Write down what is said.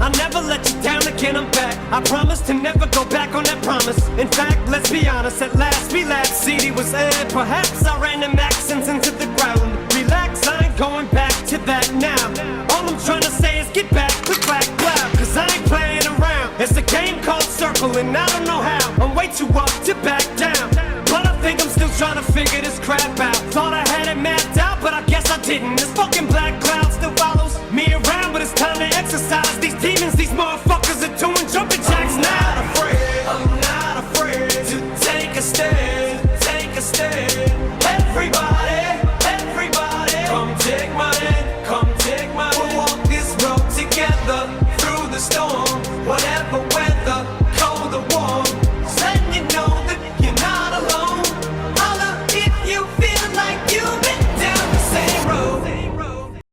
I'll never let you down again, I'm back. I promise to never go back on that promise. In fact, let's be honest, at last we laughed. CD was aired, perhaps I ran them accents into the ground. Relax, I ain't going back to that now. All I'm trying to say is get back with Black Cloud, cause I ain't playing around. It's a game called Circle and I don't know how. I'm way too up to back down, but I think I'm still trying to figure this crap out.